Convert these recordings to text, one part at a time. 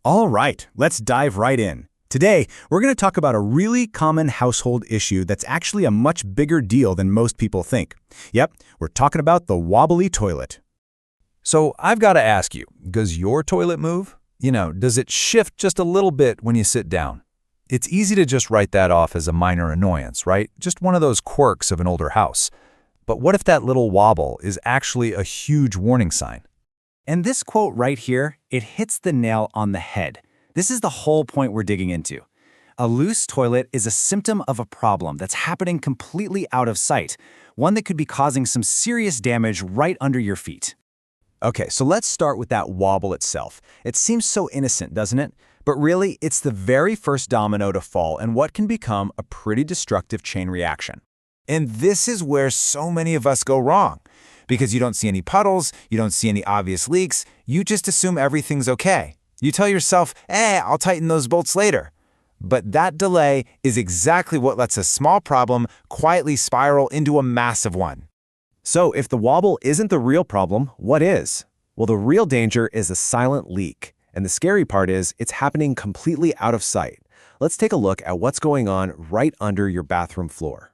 All right, let's dive right in. Today, we're going to talk about a really common household issue that's actually a much bigger deal than most people think. Yep, we're talking about the wobbly toilet. So I've got to ask you, does your toilet move? Does it shift just a little bit when you sit down? It's easy to just write that off as a minor annoyance, right? Just one of those quirks of an older house. But what if that little wobble is actually a huge warning sign? And this quote right here, it hits the nail on the head. This is the whole point we're digging into. A loose toilet is a symptom of a problem that's happening completely out of sight, one that could be causing some serious damage right under your feet. Okay, so let's start with that wobble itself. It seems so innocent, doesn't it? But really, it's the very first domino to fall and what can become a pretty destructive chain reaction. And this is where so many of us go wrong. Because you don't see any puddles, you don't see any obvious leaks, you just assume everything's okay. You tell yourself, I'll tighten those bolts later. But that delay is exactly what lets a small problem quietly spiral into a massive one. So if the wobble isn't the real problem, what is? Well, the real danger is a silent leak. And the scary part is it's happening completely out of sight. Let's take a look at what's going on right under your bathroom floor.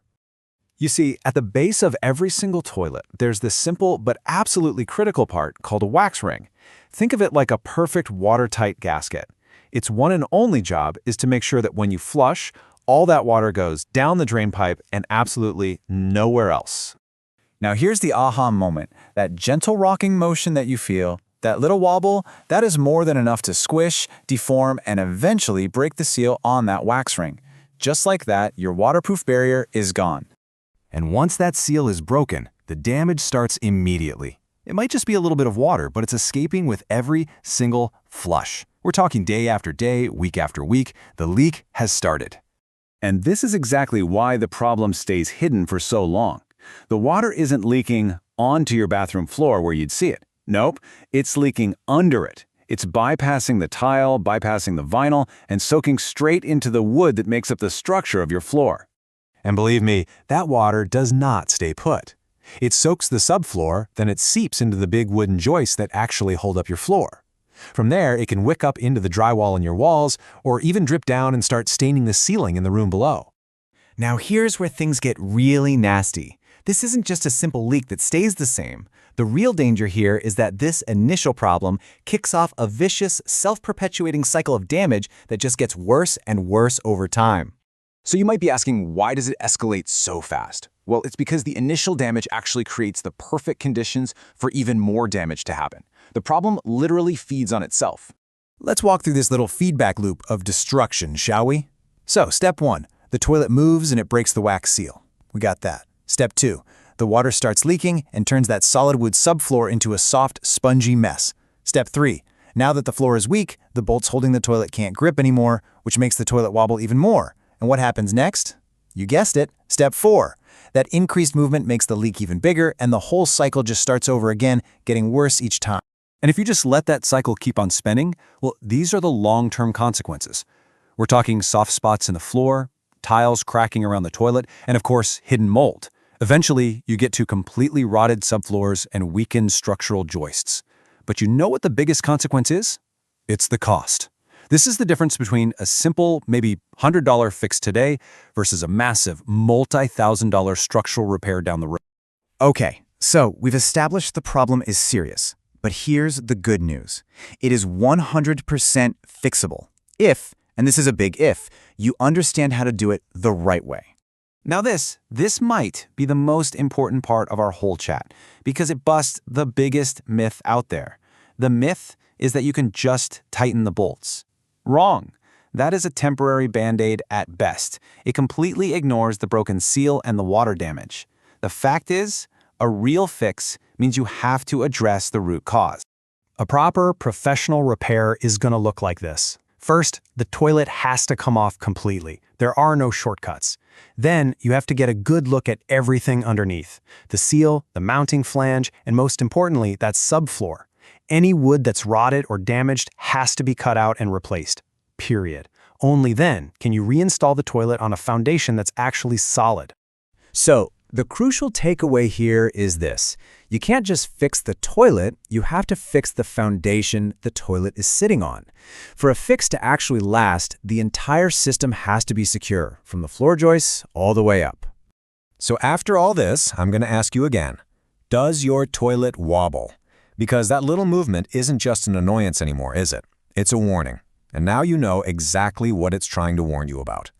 You see, at the base of every single toilet, there's this simple but absolutely critical part called a wax ring. Think of it like a perfect watertight gasket. Its one and only job is to make sure that when you flush, all that water goes down the drain pipe and absolutely nowhere else. Now here's the aha moment. That gentle rocking motion that you feel, that little wobble, that is more than enough to squish, deform, and eventually break the seal on that wax ring. Just like that, your waterproof barrier is gone. And once that seal is broken, the damage starts immediately. It might just be a little bit of water, but it's escaping with every single flush. We're talking day after day, week after week, the leak has started. And this is exactly why the problem stays hidden for so long. The water isn't leaking onto your bathroom floor where you'd see it. Nope, it's leaking under it. It's bypassing the tile, bypassing the vinyl, and soaking straight into the wood that makes up the structure of your floor. And believe me, that water does not stay put. It soaks the subfloor, then it seeps into the big wooden joists that actually hold up your floor. From there, it can wick up into the drywall in your walls, or even drip down and start staining the ceiling in the room below. Now here's where things get really nasty. This isn't just a simple leak that stays the same. The real danger here is that this initial problem kicks off a vicious, self-perpetuating cycle of damage that just gets worse and worse over time. So you might be asking, why does it escalate so fast? Well, it's because the initial damage actually creates the perfect conditions for even more damage to happen. The problem literally feeds on itself. Let's walk through this little feedback loop of destruction, shall we? So, step 1, the toilet moves and it breaks the wax seal. We got that. Step 2, the water starts leaking and turns that solid wood subfloor into a soft, spongy mess. Step 3, now that the floor is weak, the bolts holding the toilet can't grip anymore, which makes the toilet wobble even more. And what happens next? You guessed it, step 4. That increased movement makes the leak even bigger, and the whole cycle just starts over again, getting worse each time. And if you just let that cycle keep on spinning, well, these are the long-term consequences. We're talking soft spots in the floor, tiles cracking around the toilet, and of course, hidden mold. Eventually, you get to completely rotted subfloors and weakened structural joists. But you know what the biggest consequence is? It's the cost. This is the difference between a simple, maybe $100 fix today versus a massive, multi-thousand-dollar structural repair down the road. Okay, so we've established the problem is serious. But here's the good news. It is 100% fixable. If, and this is a big if, you understand how to do it the right way. Now this might be the most important part of our whole chat because it busts the biggest myth out there. The myth is that you can just tighten the bolts. Wrong. That is a temporary band-aid at best. It completely ignores the broken seal and the water damage. The fact is, a real fix means you have to address the root cause. A proper professional repair is going to look like this. First, the toilet has to come off completely. There are no shortcuts. Then, you have to get a good look at everything underneath. The seal, the mounting flange, and most importantly, that subfloor. Any wood that's rotted or damaged has to be cut out and replaced. Period. Only then can you reinstall the toilet on a foundation that's actually solid. So, The crucial takeaway here is this. You can't just fix the toilet, you have to fix the foundation the toilet is sitting on. For a fix to actually last, the entire system has to be secure, from the floor joists all the way up. So after all this, I'm going to ask you again, does your toilet wobble? Because that little movement isn't just an annoyance anymore, is it? It's a warning. And now you know exactly what it's trying to warn you about.